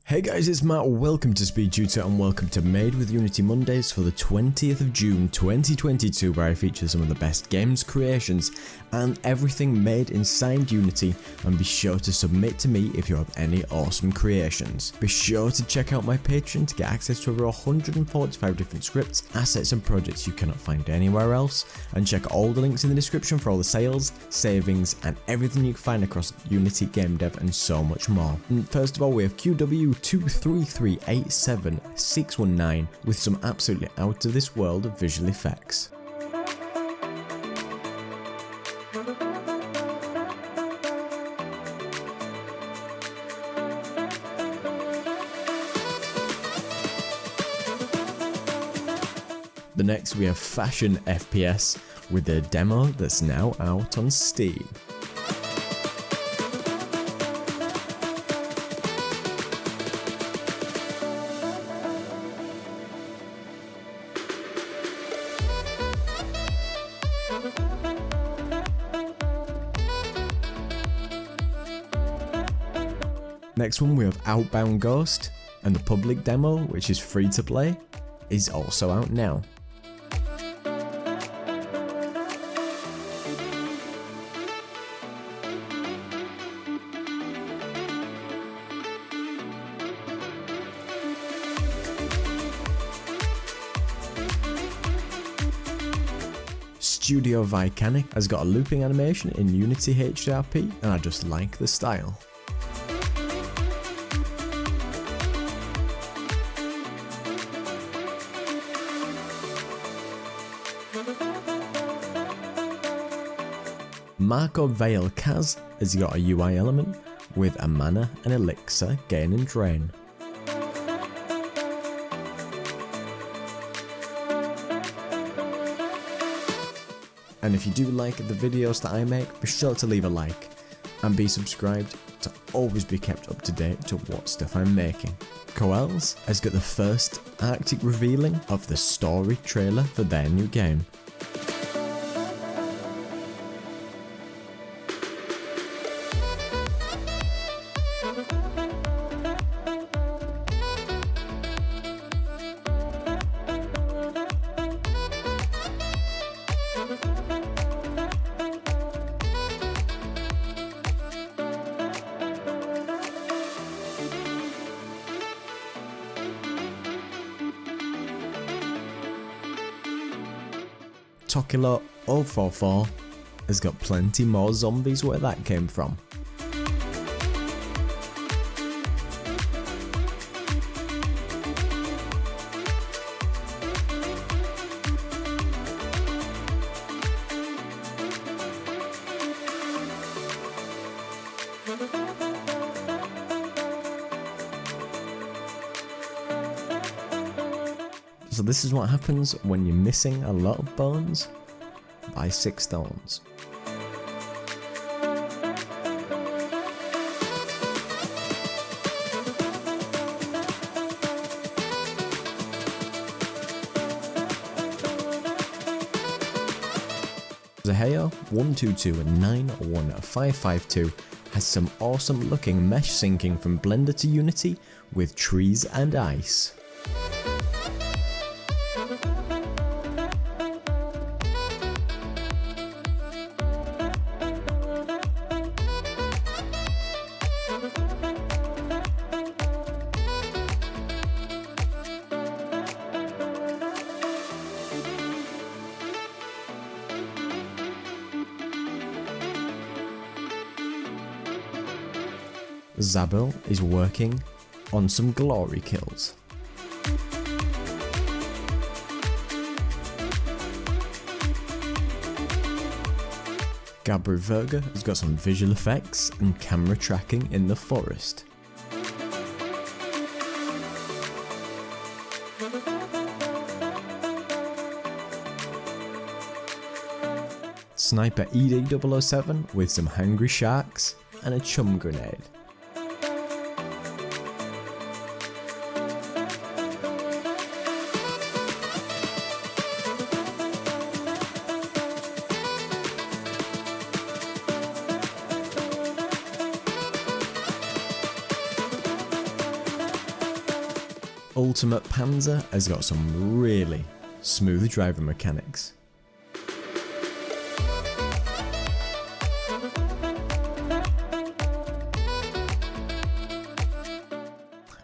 Hey guys, it's Matt, welcome to SpeedTutor and welcome to Made with Unity Mondays for the 20th of June 2022, where I feature some of the best games creations and everything made inside Unity, and be sure to submit to me if you have any awesome creations. Be sure to check out my Patreon to get access to over 145 different scripts, assets and projects you cannot find anywhere else, and check all the links in the description for all the sales, savings and everything you can find across Unity game dev and so much more. And first of all, we have QW23387619 with some absolutely out of this world of visual effects. The next we have Fashion FPS with a demo that's now out on Steam. Next one we have Outbound Ghost, and the public demo, which is free to play, is also out now. Studio Vicanic has got a looping animation in Unity HDRP, and I just like the style. Marco Vale Kaz has got a UI element with a mana and elixir gain and drain. And if you do like the videos that I make, be sure to leave a like and be subscribed to always be kept up to date to what stuff I'm making. Coels has got the first Arctic revealing of the story trailer for their new game. Tokilo 044 has got plenty more zombies where that came from. So this is what happens when you're missing a lot of bones by 6 stones. Zaheo 122 and 91552 has some awesome looking mesh syncing from Blender to Unity with trees and ice. Zabel is working on some glory kills. Gabri Verga has got some visual effects and camera tracking in the forest. Sniper ED007 with some hungry sharks and a chum grenade. Ultimate Panzer has got some really smooth driving mechanics.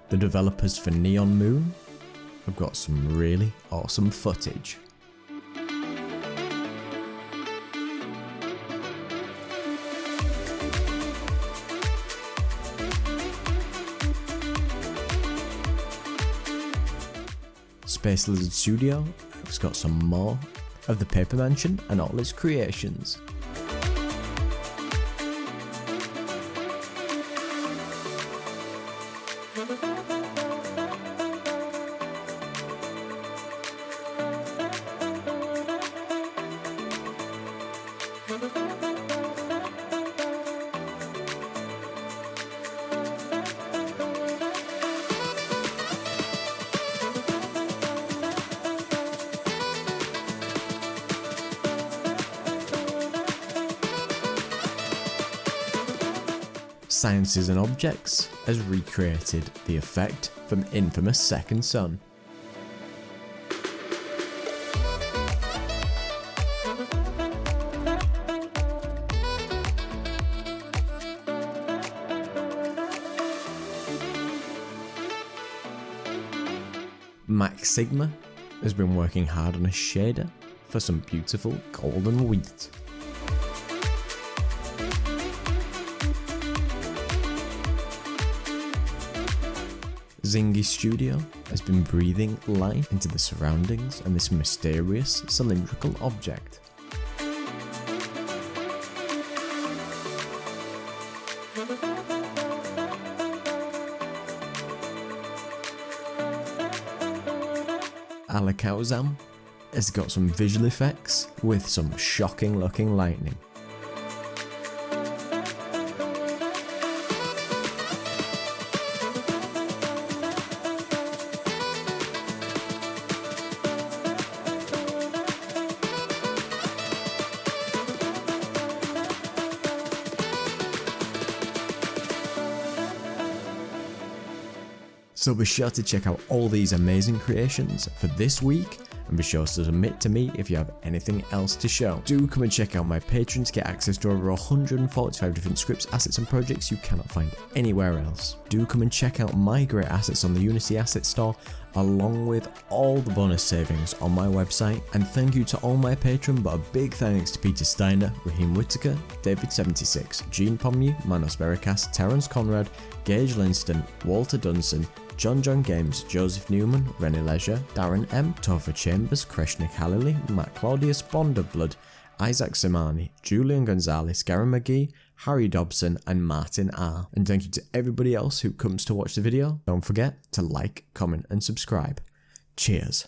The developers for Neon Moon have got some really awesome footage. Space Lizard Studio has got some more of the Paper Mansion and all its creations. Sciences and Objects has recreated the effect from infamous Second Son. Max Sigma has been working hard on a shader for some beautiful golden wheat. Zingy Studio has been breathing life into the surroundings and this mysterious cylindrical object. Alakauzam has got some visual effects with some shocking looking lightning. So be sure to check out all these amazing creations for this week, and be sure to submit to me if you have anything else to show. Do come and check out my Patreon to get access to over 145 different scripts, assets and projects you cannot find anywhere else. Do come and check out my great assets on the Unity Asset Store, along with all the bonus savings on my website. And thank you to all my patrons, but a big thanks to Peter Steiner, Raheem Whittaker, David76, Gene Pommew, Manos Veracast, Terence Conrad, Gage Linston, Walter Dunson, John Games, Joseph Newman, Rennie Leisure, Darren M, Topher Chambers, Kreshnik Halili, Matt Claudius, Bond of Blood, Isaac Simani, Julian Gonzalez, Gary McGee, Harry Dobson and Martin R. And thank you to everybody else who comes to watch the video. Don't forget to like, comment and subscribe. Cheers.